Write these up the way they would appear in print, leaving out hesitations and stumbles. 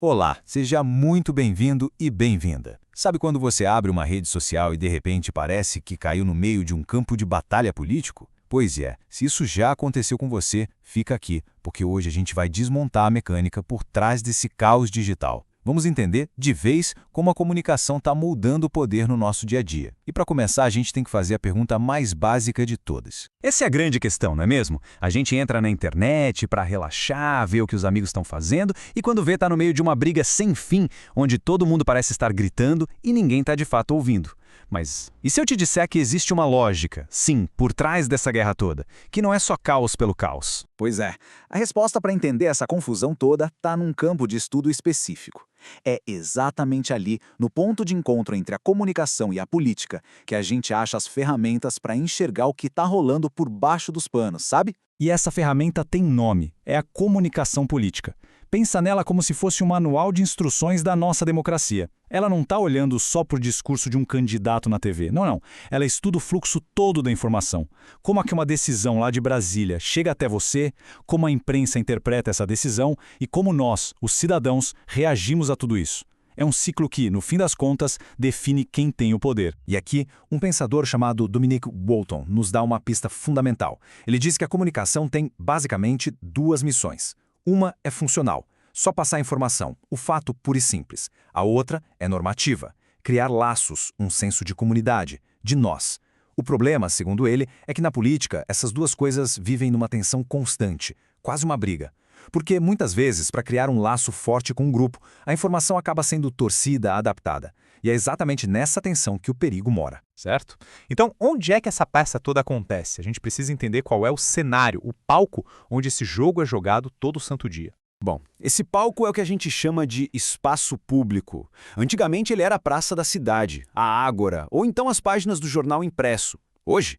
Olá, seja muito bem-vindo e bem-vinda. Sabe quando você abre uma rede social e de repente parece que caiu no meio de um campo de batalha político? Pois é, se isso já aconteceu com você, fica aqui, porque hoje a gente vai desmontar a mecânica por trás desse caos digital. Vamos entender de vez como a comunicação está moldando o poder no nosso dia a dia. E para começar, a gente tem que fazer a pergunta mais básica de todas. Essa é a grande questão, não é mesmo? A gente entra na internet para relaxar, ver o que os amigos estão fazendo e quando vê está no meio de uma briga sem fim, onde todo mundo parece estar gritando e ninguém está de fato ouvindo. Mas e se eu te disser que existe uma lógica, sim, por trás dessa guerra toda, que não é só caos pelo caos? Pois é, a resposta para entender essa confusão toda está num campo de estudo específico. É exatamente ali, no ponto de encontro entre a comunicação e a política, que a gente acha as ferramentas para enxergar o que está rolando por baixo dos panos, sabe? E essa ferramenta tem nome, é a comunicação política. Pensa nela como se fosse um manual de instruções da nossa democracia. Ela não está olhando só por discurso de um candidato na TV. Não. Ela estuda o fluxo todo da informação. Como é que uma decisão lá de Brasília chega até você, como a imprensa interpreta essa decisão e como nós, os cidadãos, reagimos a tudo isso. É um ciclo que, no fim das contas, define quem tem o poder. E aqui, um pensador chamado Dominic Walton nos dá uma pista fundamental. Ele diz que a comunicação tem, basicamente, duas missões. Uma é funcional, só passar informação, o fato puro e simples. A outra é normativa, criar laços, um senso de comunidade, de nós. O problema, segundo ele, é que na política essas duas coisas vivem numa tensão constante, quase uma briga. Porque muitas vezes, para criar um laço forte com um grupo, a informação acaba sendo torcida, adaptada. E é exatamente nessa tensão que o perigo mora. Certo? Então, onde é que essa peça toda acontece? A gente precisa entender qual é o cenário, o palco onde esse jogo é jogado todo santo dia. Bom, esse palco é o que a gente chama de espaço público. Antigamente ele era a praça da cidade, a ágora, ou então as páginas do jornal impresso. Hoje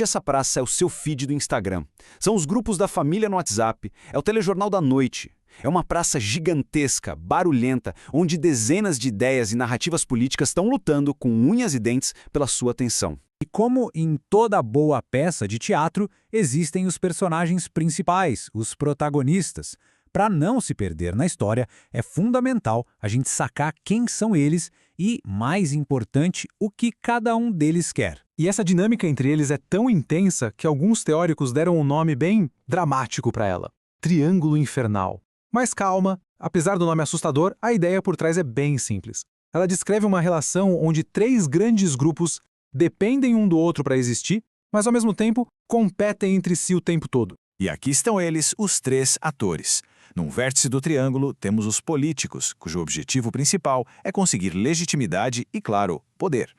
essa praça é o seu feed do Instagram. São os grupos da família no WhatsApp, é o telejornal da noite. É uma praça gigantesca, barulhenta, onde dezenas de ideias e narrativas políticas estão lutando com unhas e dentes pela sua atenção. E como em toda boa peça de teatro, existem os personagens principais, os protagonistas. Para não se perder na história, é fundamental a gente sacar quem são eles e, mais importante, o que cada um deles quer. E essa dinâmica entre eles é tão intensa que alguns teóricos deram um nome bem dramático para ela: Triângulo Infernal. Mas calma, apesar do nome assustador, a ideia por trás é bem simples. Ela descreve uma relação onde três grandes grupos dependem um do outro para existir, mas ao mesmo tempo competem entre si o tempo todo. E aqui estão eles, os três atores. Num vértice do triângulo, temos os políticos, cujo objetivo principal é conseguir legitimidade e, claro, poder.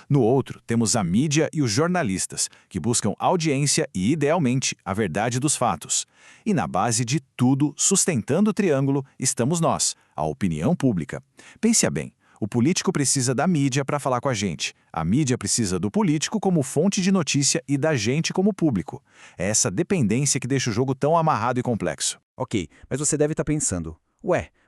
No outro, temos a mídia e os jornalistas, que buscam audiência e, idealmente, a verdade dos fatos. E na base de tudo, sustentando o triângulo, estamos nós, a opinião pública. Pense bem, o político precisa da mídia para falar com a gente. A mídia precisa do político como fonte de notícia e da gente como público. É essa dependência que deixa o jogo tão amarrado e complexo. Ok, mas você deve estar pensando,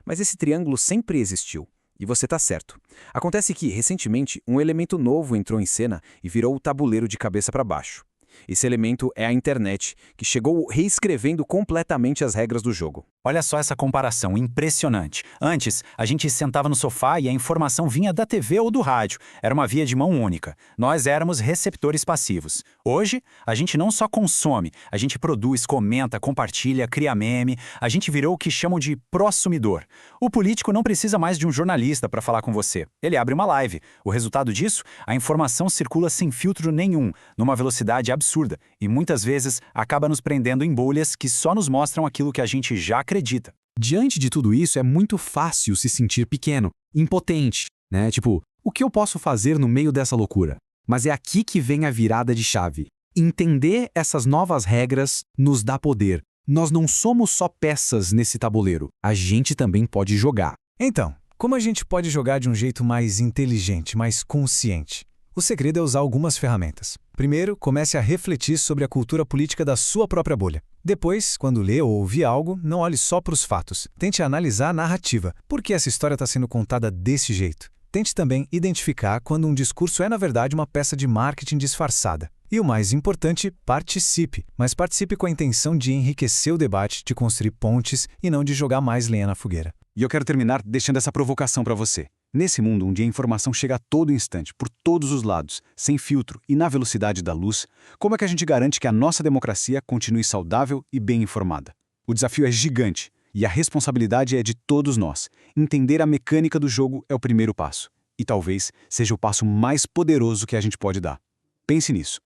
mas esse triângulo sempre existiu. E você está certo. Acontece que, recentemente, um elemento novo entrou em cena e virou o tabuleiro de cabeça para baixo. Esse elemento é a internet, que chegou reescrevendo completamente as regras do jogo. Olha só essa comparação, impressionante. Antes, a gente sentava no sofá e a informação vinha da TV ou do rádio. Era uma via de mão única. Nós éramos receptores passivos. Hoje, a gente não só consome, a gente produz, comenta, compartilha, cria meme. A gente virou o que chamam de prosumidor. O político não precisa mais de um jornalista para falar com você. Ele abre uma live. O resultado disso? A informação circula sem filtro nenhum, numa velocidade absurda, e muitas vezes acaba nos prendendo em bolhas que só nos mostram aquilo que a gente já acredita. Diante de tudo isso, é muito fácil se sentir pequeno, impotente, né? Tipo, o que eu posso fazer no meio dessa loucura? Mas é aqui que vem a virada de chave. Entender essas novas regras nos dá poder. Nós não somos só peças nesse tabuleiro, a gente também pode jogar. Então, como a gente pode jogar de um jeito mais inteligente, mais consciente? O segredo é usar algumas ferramentas. Primeiro, comece a refletir sobre a cultura política da sua própria bolha. Depois, quando lê ou ouvir algo, não olhe só para os fatos. Tente analisar a narrativa. Por que essa história está sendo contada desse jeito? Tente também identificar quando um discurso é, na verdade, uma peça de marketing disfarçada. E o mais importante, participe. Mas participe com a intenção de enriquecer o debate, de construir pontes e não de jogar mais lenha na fogueira. E eu quero terminar deixando essa provocação para você. Nesse mundo onde a informação chega a todo instante, por todos os lados, sem filtro e na velocidade da luz, como é que a gente garante que a nossa democracia continue saudável e bem informada? O desafio é gigante e a responsabilidade é de todos nós. Entender a mecânica do jogo é o primeiro passo. E talvez seja o passo mais poderoso que a gente pode dar. Pense nisso.